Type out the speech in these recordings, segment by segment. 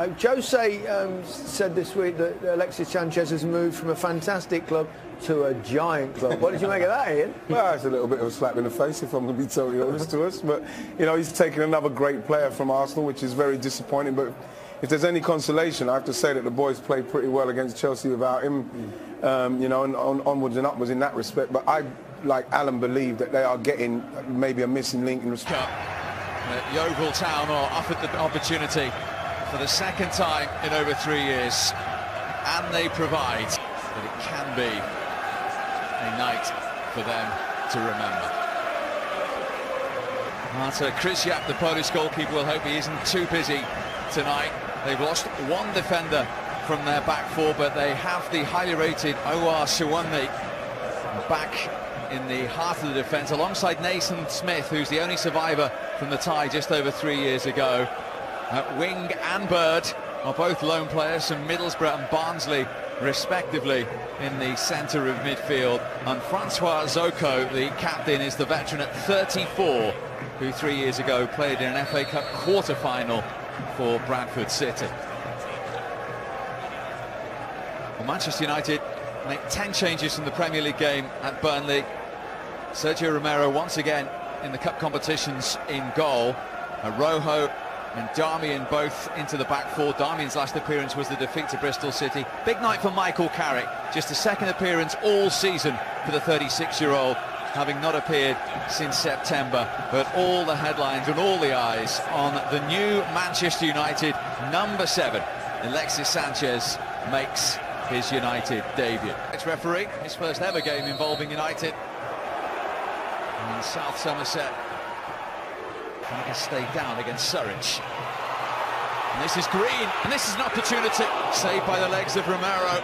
Jose said this week that Alexis Sanchez has moved from a fantastic club to a giant club. What did you make of that, Ian? Well, it's a little bit of a slap in the face, if I'm going to be totally honest to us. But, you know, he's taken another great player from Arsenal, which is very disappointing. But if there's any consolation, I have to say that the boys played pretty well against Chelsea without him, you know, and onwards and upwards in that respect. But I, like Alan, believe that they are getting maybe a missing link in respect. Yeovil Town are offered the opportunity for the second time in over 3 years, and they provide that it can be a night for them to remember. Marta Krysiak, the Polish goalkeeper, will hope he isn't too busy tonight. They've lost one defender from their back four, but they have the highly rated O.R. Suwanli back in the heart of the defence, alongside Nathan Smith, who's the only survivor from the tie just over 3 years ago. Wing and Bird are both lone players from Middlesbrough and Barnsley, respectively, in the centre of midfield. And Francois Zoko, the captain, is the veteran at 34, who 3 years ago played in an FA Cup quarter-final for Bradford City. Well, Manchester United make 10 changes from the Premier League game at Burnley. Sergio Romero once again in the cup competitions in goal. Rojo and Darmian both into the back four. Darmian's last appearance was the defeat to Bristol City. Big night for Michael Carrick, just a second appearance all season for the 36-year-old, having not appeared since September. But all the headlines and all the eyes on the new Manchester United number 7. Alexis Sanchez makes his United debut. Ex-referee, his first ever game involving United in South Somerset. Trying to stay down against Surridge. And this is Green, and this is an opportunity saved by the legs of Romero.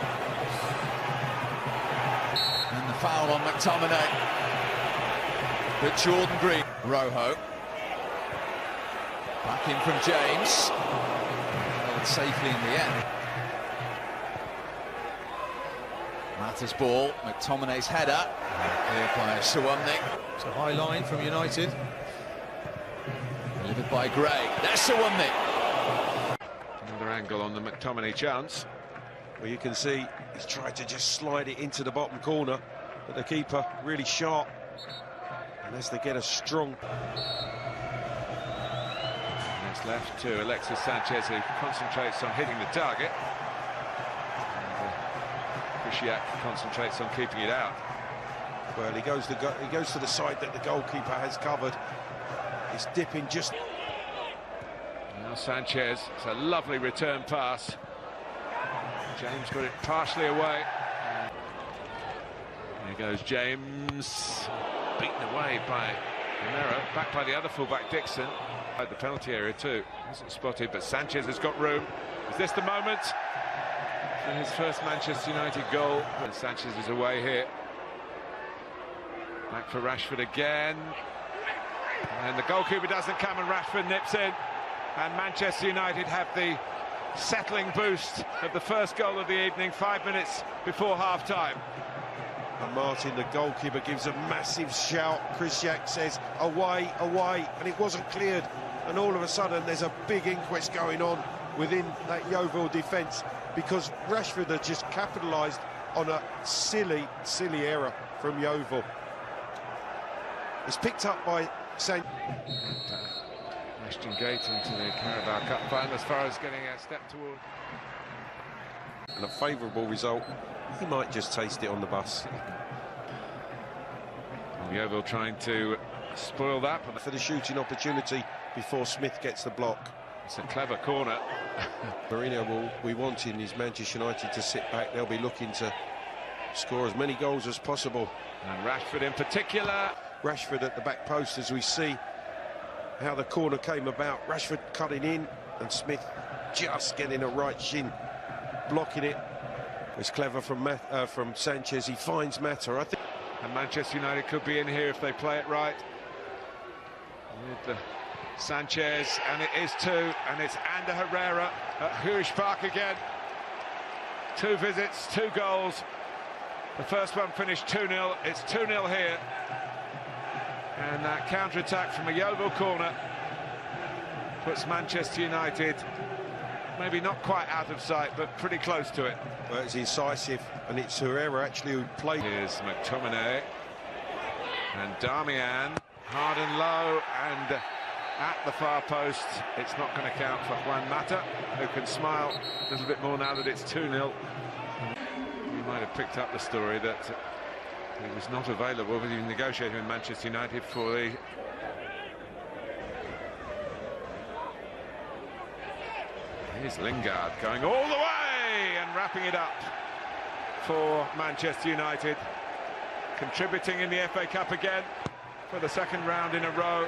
And the foul on McTominay. But Jordan Green, Rojo. Back in from James. Held safely in the end. Mata's ball, McTominay's header. Cleared by Suwanli. It's a high line from United. Delivered by Gray. There's Suwanli. Another angle on the McTominay chance, where you can see he's tried to just slide it into the bottom corner, but the keeper really sharp. Unless they get a strong... Next left to Alexis Sanchez, who concentrates on hitting the target. Krysiak concentrates on keeping it out. Well, he goes to the side that the goalkeeper has covered. He's dipping just... Now Sanchez, it's a lovely return pass. James got it partially away. Here goes James, beaten away by Romero, back by the other fullback Dixon. At the penalty area too, wasn't spotted, but Sanchez has got room. Is this the moment for his first Manchester United goal? And Sanchez is away here. Back for Rashford again. And the goalkeeper doesn't come, and Rashford nips in. And Manchester United have the settling boost of the first goal of the evening, 5 minutes before half-time. And Martin, the goalkeeper, gives a massive shout. Krysiak says, away, away, and it wasn't cleared. And all of a sudden, there's a big inquest going on within that Yeovil defence, because Rashford had just capitalised on a silly, silly error from Yeovil. It's picked up by Sanchez. Ashton Gate into the Carabao Cup final as far as getting a step toward. And a favourable result. He might just taste it on the bus. Yeovil trying to spoil that. For the shooting opportunity before Smith gets the block. It's a clever corner. Mourinho will be wanting his Manchester United to sit back. They'll be looking to score as many goals as possible. And Rashford in particular. Rashford at the back post, as we see how the corner came about. Rashford cutting in, and Smith just getting a right shin, blocking it. It's clever from Sanchez. He finds Mata, I think. And Manchester United could be in here if they play it right. With the Sanchez, and it is 2, and it's Ander Herrera at Huish Park again. 2 visits, 2 goals. The first one finished 2-0. It's 2-0 here. And that counter-attack from a Yeovil corner puts Manchester United maybe not quite out of sight, but pretty close to it. But it's incisive, and it's Herrera actually who played. Here's McTominay and Darmian, hard and low, and at the far post. It's not going to count for Juan Mata, who can smile a little bit more now that it's 2-0. You might have picked up the story that he was not available, but he was negotiating with Manchester United for the... Here's Lingard going all the way and wrapping it up for Manchester United, contributing in the FA Cup again for the second round in a row.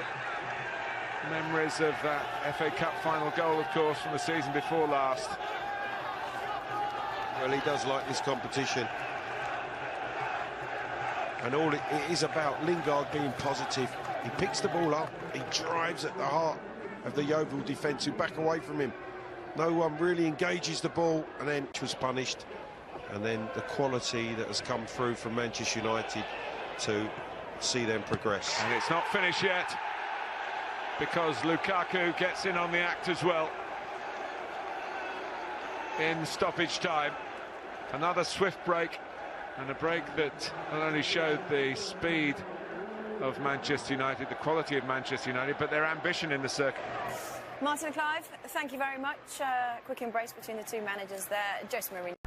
Memories of that FA Cup final goal, of course, from the season before last. Well, he does like this competition. And all it is about Lingard being positive. He picks the ball up, he drives at the heart of the Yeovil defence who back away from him. No one really engages the ball, and then was punished. And then the quality that has come through from Manchester United to see them progress. And it's not finished yet, because Lukaku gets in on the act as well in stoppage time. Another swift break, and a break that not only showed the speed of Manchester United, the quality of Manchester United, but their ambition in the circuit. Martin and Clive, thank you very much. Quick embrace between the two managers there. Jose Mourinho.